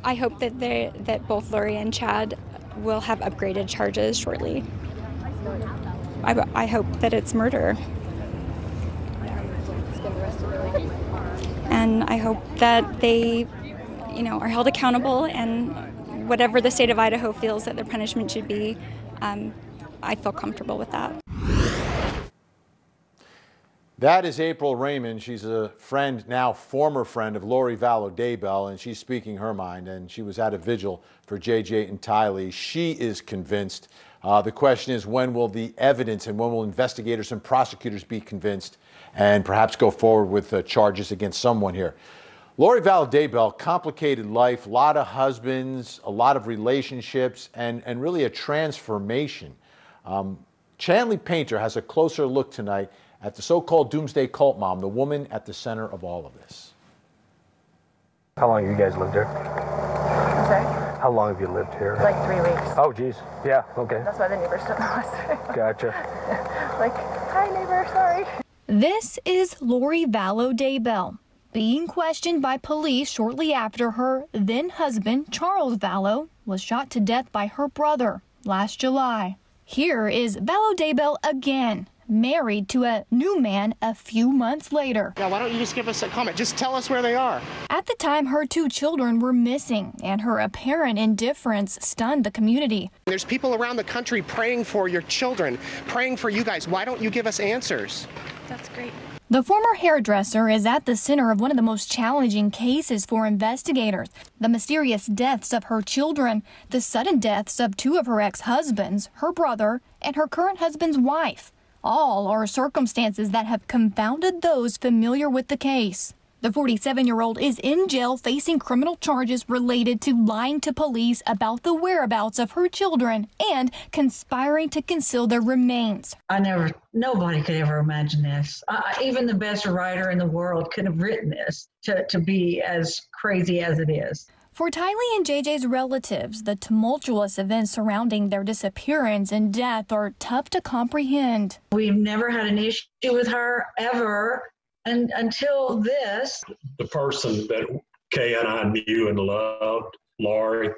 I hope that both Lori and Chad will have upgraded charges shortly. I hope that it's murder. And I hope that they, are held accountable, and whatever the state of Idaho feels that their punishment should be, I feel comfortable with that. That is April Raymond. She's a friend, now former friend, of Lori Vallow-Daybell, and she's speaking her mind. And she was at a vigil for JJ and Tylee. She is convinced. The question is, when will the evidence and when will investigators and prosecutors be convinced and perhaps go forward with charges against someone here? Lori Vallow-Daybell, complicated life, a lot of husbands, a lot of relationships, and really a transformation. Chanley Painter has a closer look tonight at the so-called Doomsday cult mom, the woman at the center of all of this. How long have you guys lived here? I'm sorry? How long have you lived here? Like 3 weeks. Oh, geez. Yeah, okay. That's why the neighbors don't know us. Gotcha. Like, hi, neighbor, sorry. This is Lori Vallow-Daybell, being questioned by police shortly after her then-husband, Charles Vallow, was shot to death by her brother last July. Here is Vallow-Daybell again, married to a new man a few months later. Now, why don't you just give us a comment? Just tell us where they are. At the time, her 2 children were missing, and her apparent indifference stunned the community. There's people around the country praying for your children, praying for you guys. Why don't you give us answers? That's great. The former hairdresser is at the center of one of the most challenging cases for investigators. The mysterious deaths of her children, the sudden deaths of 2 of her ex-husbands, her brother, and her current husband's wife. All are circumstances that have confounded those familiar with the case. The 47-year-old is in jail facing criminal charges related to lying to police about the whereabouts of her children and conspiring to conceal their remains. Nobody could ever imagine this. Even the best writer in the world could have written this to be as crazy as it is. For Tylee and JJ's relatives, the tumultuous events surrounding their disappearance and death are tough to comprehend. We've never had an issue with her ever until this. The person that Kay and I knew and loved, Lori,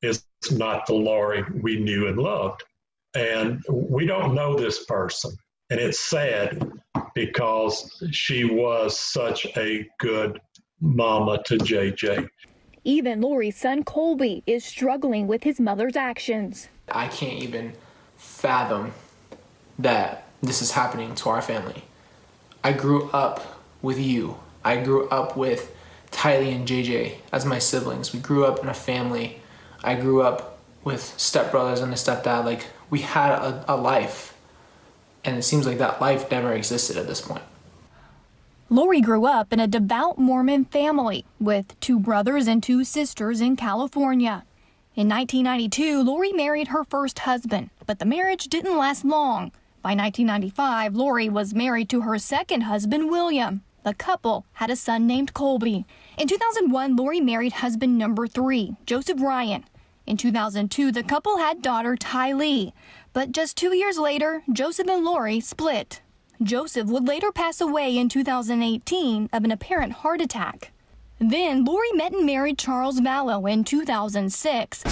is not the Lori we knew and loved. And we don't know this person. And it's sad because she was such a good mama to JJ. Even Lori's son Colby is struggling with his mother's actions. I can't even fathom that this is happening to our family. I grew up with you. I grew up with Tylee and JJ as my siblings. We grew up in a family. I grew up with stepbrothers and a stepdad. Like, we had a life. And it seems like that life never existed at this point. Lori grew up in a devout Mormon family with 2 brothers and 2 sisters in California. In 1992, Lori married her first husband, but the marriage didn't last long. By 1995, Lori was married to her second husband, William. The couple had a son named Colby. In 2001, Lori married husband number 3, Joseph Ryan. In 2002, the couple had daughter Tylee. But just 2 years later, Joseph and Lori split. Joseph would later pass away in 2018 of an apparent heart attack. Then Lori met and married Charles Vallow in 2006.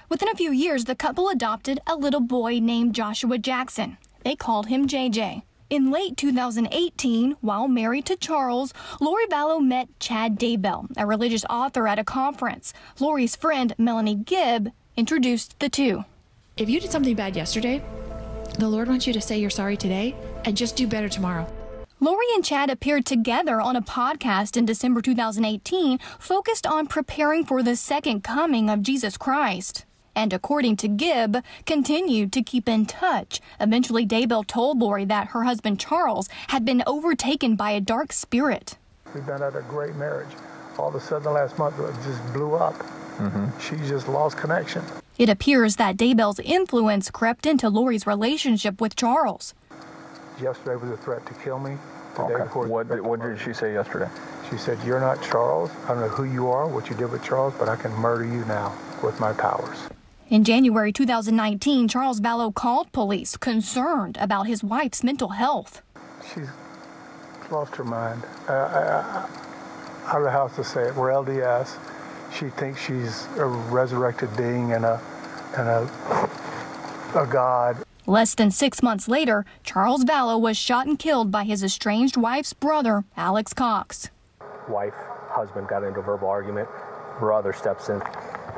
Within a few years, the couple adopted a little boy named Joshua Jackson. They called him JJ. In late 2018, while married to Charles, Lori Vallow met Chad Daybell, a religious author, at a conference. Lori's friend, Melanie Gibb, introduced the two. If you did something bad yesterday, the Lord wants you to say you're sorry today and just do better tomorrow. Lori and Chad appeared together on a podcast in December 2018 focused on preparing for the second coming of Jesus Christ. And according to Gibb, continued to keep in touch. Eventually, Daybell told Lori that her husband Charles had been overtaken by a dark spirit. We've been at a great marriage. All of a sudden, the last month, it just blew up. She just lost connection. It appears that Daybell's influence crept into Lori's relationship with Charles. Yesterday was a threat to kill me. What did she say yesterday? She said, "You're not Charles. I don't know who you are, what you did with Charles, but I can murder you now with my powers." In January 2019, Charles Vallow called police, concerned about his wife's mental health. She's lost her mind. I don't know how else to say it. We're LDS. She thinks she's a resurrected being and a god. Less than 6 months later, Charles Vallow was shot and killed by his estranged wife's brother, Alex Cox. Wife, husband got into a verbal argument. Brother steps in.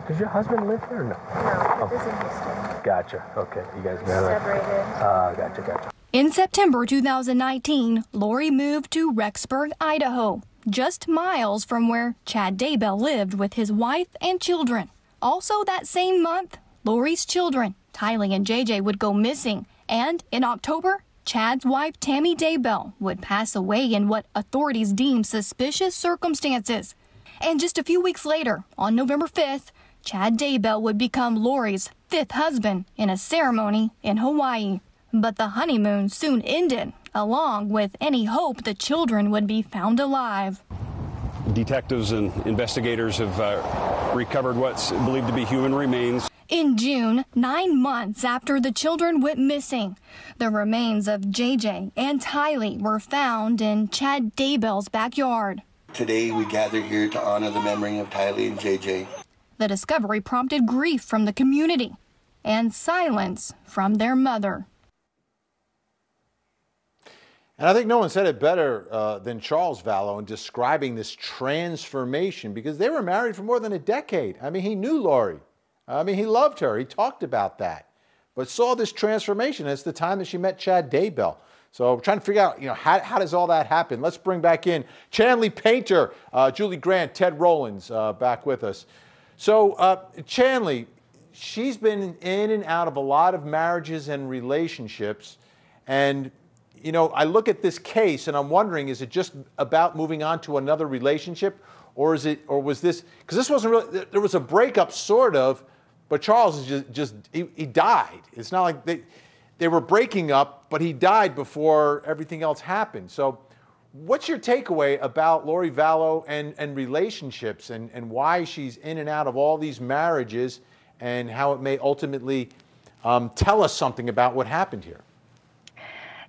Does your husband live here or no? No, he lives in Houston. Gotcha. Okay, you guys met. Separated. Gotcha. In September 2019, Lori moved to Rexburg, Idaho, just miles from where Chad Daybell lived with his wife and children. Also that same month, Lori's children, Tylee and JJ, would go missing. And in October, Chad's wife, Tammy Daybell, would pass away in what authorities deemed suspicious circumstances. And just a few weeks later, on November 5th, Chad Daybell would become Lori's 5th husband in a ceremony in Hawaii. But the honeymoon soon ended, along with any hope the children would be found alive. Detectives and investigators have recovered what's believed to be human remains. In June, 9 months after the children went missing, the remains of JJ and Tylee were found in Chad Daybell's backyard. Today we gather here to honor the memory of Tylee and JJ. The discovery prompted grief from the community and silence from their mother. And I think no one said it better than Charles Vallow in describing this transformation, because they were married for more than a decade. I mean, he knew Lori. I mean, he loved her. He talked about that, but saw this transformation. It's the time that she met Chad Daybell. So we're trying to figure out, how does all that happen? Let's bring back in Chanley Painter, Julie Grant, Ted Rowlands back with us. So Chanley, she's been in and out of a lot of marriages and relationships. And, I look at this case and I'm wondering, is it just about moving on to another relationship? Or was this, because this wasn't really, there was a breakup sort of, but Charles is he died. It's not like they were breaking up, but he died before everything else happened. So what's your takeaway about Lori Vallow and relationships and why she's in and out of all these marriages and how it may ultimately tell us something about what happened here?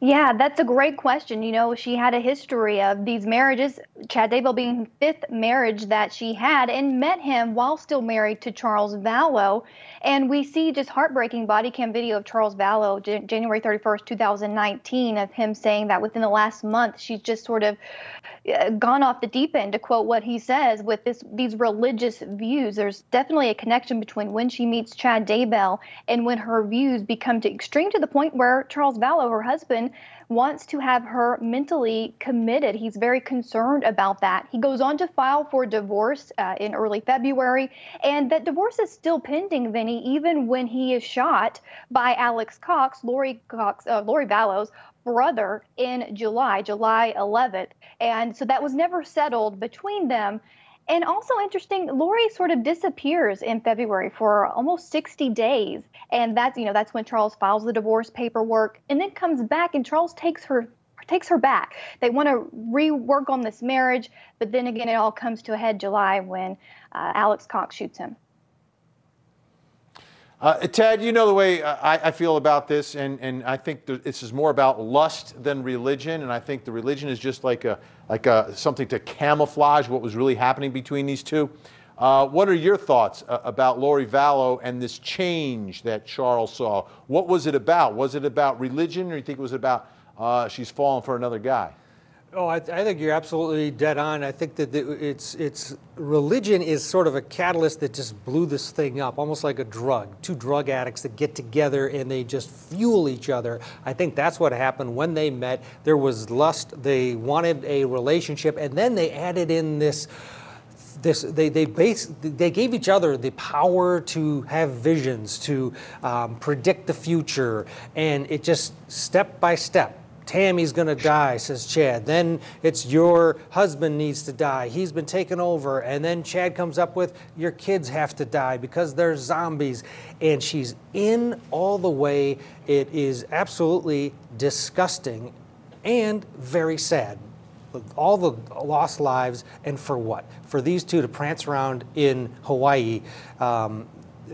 Yeah, that's a great question. She had a history of these marriages, Chad Daybell being the 5th marriage that she had, and met him while still married to Charles Vallow. And we see just heartbreaking body cam video of Charles Vallow, January 31st, 2019, of him saying that within the last month, she's just sort of gone off the deep end, to quote what he says, with these religious views. There's definitely a connection between when she meets Chad Daybell and when her views become extreme, to the point where Charles Vallow, her husband, wants to have her mentally committed. He's very concerned about that. He goes on to file for divorce in early February, and that divorce is still pending, Vinny, even when he is shot by Alex Cox, Lori Vallow's brother, in July 11th. And so that was never settled between them. And also interesting, Lori sort of disappears in February for almost 60 days. And that's when Charles files the divorce paperwork and then comes back, and Charles takes her back. They want to rework on this marriage, but then again, it all comes to a head July when Alex Cox shoots him. Ted, you know the way I feel about this, and I think this is more about lust than religion, and I think the religion is just like something to camouflage what was really happening between these two. What are your thoughts about Lori Vallow and this change that Charles saw? What was it about? Was it about religion, or do you think it was about she's fallen for another guy? Oh, I think you're absolutely dead on. I think that it's religion is sort of a catalyst that just blew this thing up, almost like a drug. Two drug addicts that get together and they just fuel each other. I think that's what happened when they met. There was lust. They wanted a relationship, and then they added in they gave each other the power to have visions, to predict the future, and it just step by step. Tammy's going to die, says Chad. Then it's your husband needs to die. He's been taken over. And then Chad comes up with your kids have to die because they're zombies. And she's in all the way. It is absolutely disgusting and very sad. All the lost lives, and for what? For these two to prance around in Hawaii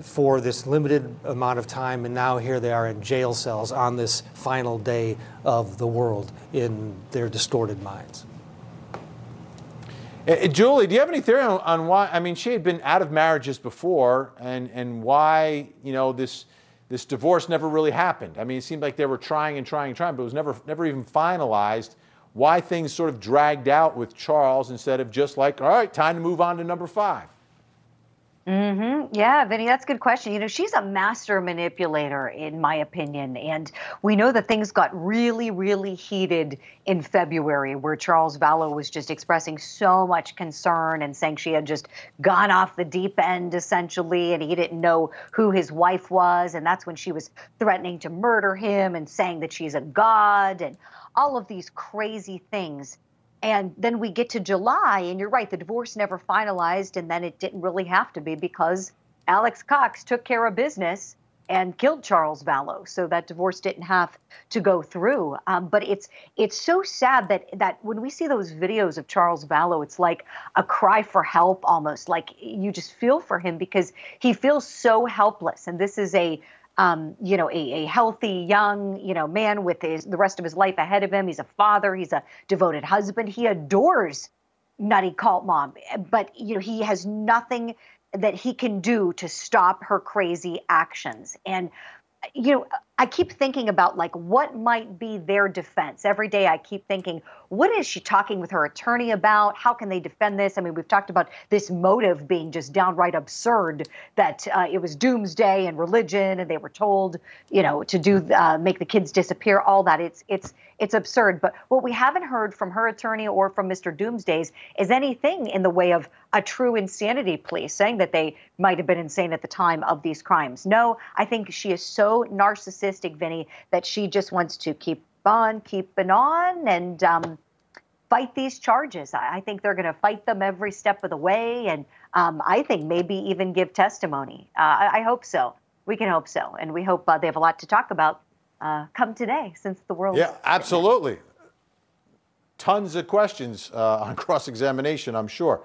for this limited amount of time, and now here they are in jail cells on this final day of the world in their distorted minds. Julie, do you have any theory on why? I mean, she had been out of marriages before, and why, you know, this divorce never really happened. I mean, it seemed like they were trying and trying and trying, but it was never even finalized. Why things sort of dragged out with Charles instead of just like, all right, time to move on to number 5. Yeah, Vinny, that's a good question. You know, she's a master manipulator, in my opinion. And we know that things got really, really heated in February, where Charles Vallow was just expressing so much concern and saying she had just gone off the deep end, essentially, and he didn't know who his wife was. And that's when she was threatening to murder him and saying that she's a god and all of these crazy things. And then we get to July, and you're right, the divorce never finalized, and then it didn't really have to be because Alex Cox took care of business and killed Charles Vallow. So that divorce didn't have to go through. But it's so sad that when we see those videos of Charles Vallow, it's like a cry for help almost. Like you just feel for him because he feels so helpless. And this is a healthy, young, man with the rest of his life ahead of him. He's a father. He's a devoted husband. He adores Nutty Cult Mom, but, he has nothing that he can do to stop her crazy actions. And, I keep thinking about like what might be their defense. Every day I keep thinking, what is she talking with her attorney about? How can they defend this? I mean, we've talked about this motive being just downright absurd, that it was doomsday and religion, and they were told, to do make the kids disappear. All that it's absurd. But what we haven't heard from her attorney or from Mr. Doomsday's is anything in the way of a true insanity plea, saying that they might have been insane at the time of these crimes. No, I think she is so narcissistic, Vinny, that she just wants to keep on keeping on and fight these charges. I think they're going to fight them every step of the way, and I think maybe even give testimony. I hope so. We can hope so, and we hope they have a lot to talk about come today, since the world. Yeah, absolutely. Tons of questions on cross-examination, I'm sure.